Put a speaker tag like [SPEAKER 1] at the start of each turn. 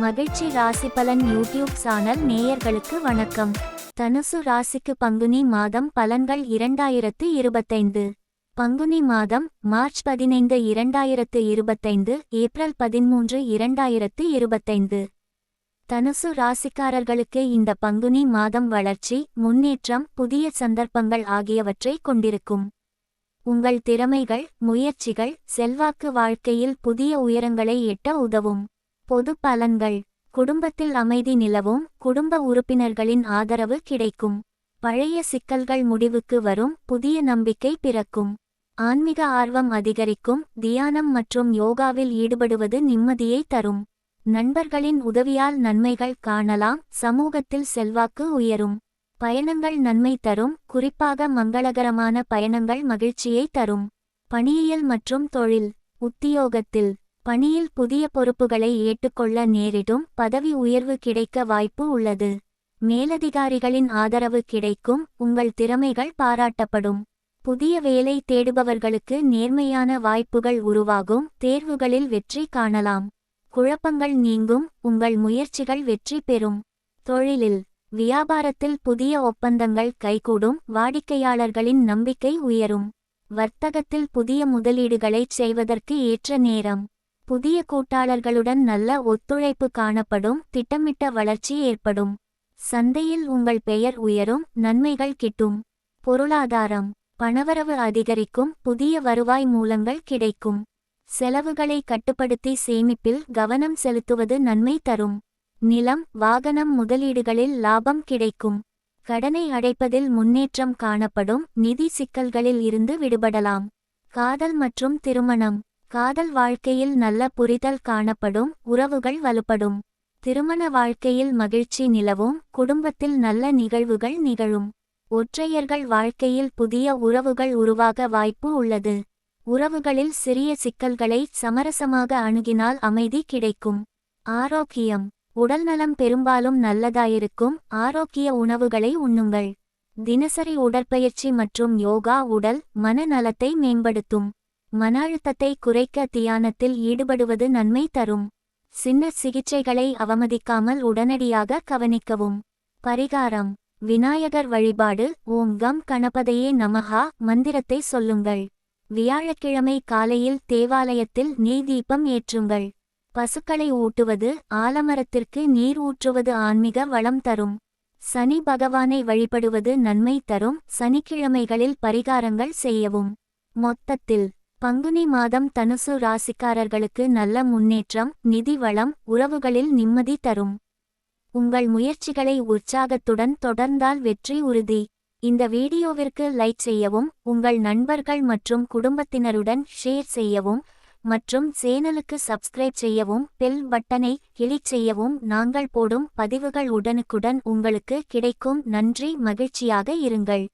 [SPEAKER 1] மகிழ்ச்சி ராசி பலன் யூடியூப் சேனல் நேயர்களுக்கு வணக்கம். தனுசு ராசிக்கு பங்குனி மாதம் பலன்கள் 2025. பங்குனி மாதம் மார்ச் 15, 2025, ஏப்ரல் 13, 2025. தனுசு ராசிக்காரர்களுக்கு இந்த பங்குனி மாதம் வளர்ச்சி, முன்னேற்றம், புதிய சந்தர்ப்பங்கள் ஆகியவற்றை கொண்டிருக்கும். உங்கள் திறமைகள், முயற்சிகள், செல்வாக்கு வாழ்க்கையில் புதிய உயரங்களை எட்ட உதவும். பொது பலன்கள். குடும்பத்தில் அமைதி நிலவும், குடும்ப உறுப்பினர்களின் ஆதரவு கிடைக்கும். பழைய சிக்கல்கள் முடிவுக்கு வரும், புதிய நம்பிக்கை பிறக்கும். ஆன்மீக ஆர்வம் அதிகரிக்கும், தியானம் மற்றும் யோகாவில் ஈடுபடுவது நிம்மதியை தரும். நண்பர்களின் உதவியால் நன்மைகள் காணலாம், சமூகத்தில் செல்வாக்கு உயரும். பயணங்கள் நன்மை தரும், குறிப்பாக மங்களகரமான பயணங்கள் மகிழ்ச்சியை தரும். பணியியல் மற்றும் தொழில். உத்தியோகத்தில் பணியில் புதிய பொறுப்புகளை ஏற்றுக்கொள்ள நேரிடும், பதவி உயர்வு கிடைக்க வாய்ப்பு உள்ளது. மேலதிகாரிகளின் ஆதரவு கிடைக்கும், உங்கள் திறமைகள் பாராட்டப்படும். புதிய வேலை தேடுபவர்களுக்கு நேர்மையான வாய்ப்புகள் உருவாகும், தேர்வுகளில் வெற்றி காணலாம். குழப்பங்கள் நீங்கும், உங்கள் முயற்சிகள் வெற்றி பெறும். தொழிலில் வியாபாரத்தில் புதிய ஒப்பந்தங்கள் கைகூடும், வாடிக்கையாளர்களின் நம்பிக்கை உயரும். வர்த்தகத்தில் புதிய முதலீடுகளைச் செய்வதற்கு ஏற்ற நேரம். புதிய கூட்டாளர்களுடன் நல்ல ஒத்துழைப்பு காணப்படும், திட்டமிட்ட வளர்ச்சி ஏற்படும். சந்தையில் உங்கள் பெயர் உயரும், நன்மைகள் கிட்டும். பொருளாதாரம். பணவரவு அதிகரிக்கும், புதிய வருவாய் மூலங்கள் கிடைக்கும். செலவுகளை கட்டுப்படுத்தி சேமிப்பில் கவனம் செலுத்துவது நன்மை தரும். நிலம், வாகனம் முதலீடுகளில் லாபம் கிடைக்கும். கடனை அடைப்பதில் முன்னேற்றம் காணப்படும், நிதி சிக்கல்களில் இருந்து விடுபடலாம். காதல் மற்றும் திருமணம். காதல் வாழ்க்கையில் நல்ல புரிதல் காணப்படும், உறவுகள் வலுப்படும். திருமண வாழ்க்கையில் மகிழ்ச்சி நிலவும், குடும்பத்தில் நல்ல நிகழ்வுகள் நிகழும். ஒற்றையர்கள் வாழ்க்கையில் புதிய உறவுகள் உருவாக வாய்ப்பு உள்ளது. உறவுகளில் சிறிய சிக்கல்களை சமரசமாக அணுகினால் அமைதி கிடைக்கும். ஆரோக்கியம். உடல்நலம் பெரும்பாலும் நல்லதாயிருக்கும், ஆரோக்கிய உணவுகளை உண்ணுங்கள். தினசரி உடற்பயிற்சி மற்றும் யோகா உடல், மன நலத்தை மேம்படுத்தும். மன அழுத்தத்தை குறைக்க தியானத்தில் ஈடுபடுவது நன்மை தரும். சின்ன சிகிச்சைகளை அவமதிக்காமல் உடனடியாக கவனிக்கவும். பரிகாரம். விநாயகர் வழிபாடு. ஓம் கம் கணபதையே நமஹா மந்திரத்தை சொல்லுங்கள். வியாழக்கிழமை காலையில் தேவாலயத்தில் நெய் தீபம் ஏற்றுங்கள். பசுக்களை ஊட்டுவது, ஆலமரத்திற்கு நீர் ஊற்றுவது ஆன்மீக வளம் தரும். சனி பகவானை வழிபடுவது நன்மை தரும், சனிக்கிழமைகளில் பரிகாரங்கள் செய்யவும். மொத்தத்தில் பங்குனி மாதம் தனுசு ராசிக்காரர்களுக்கு நல்ல முன்னேற்றம், நிதி வளம், உறவுகளில் நிம்மதி தரும். உங்கள் முயற்சிகளை உற்சாகத்துடன் தொடர்ந்தால் வெற்றி உறுதி. இந்த வீடியோவிற்கு லைக் செய்யவும், உங்கள் நண்பர்கள் மற்றும் குடும்பத்தினருடன் ஷேர் செய்யவும் மற்றும் சேனலுக்கு சப்ஸ்கிரைப் செய்யவும், பெல் பட்டனை கிளிக் செய்யவும். நாங்கள் போடும் பதிவுகள் உடனுக்குடன் உங்களுக்கு கிடைக்கும். நன்றி. மகிழ்ச்சியாக இருங்கள்.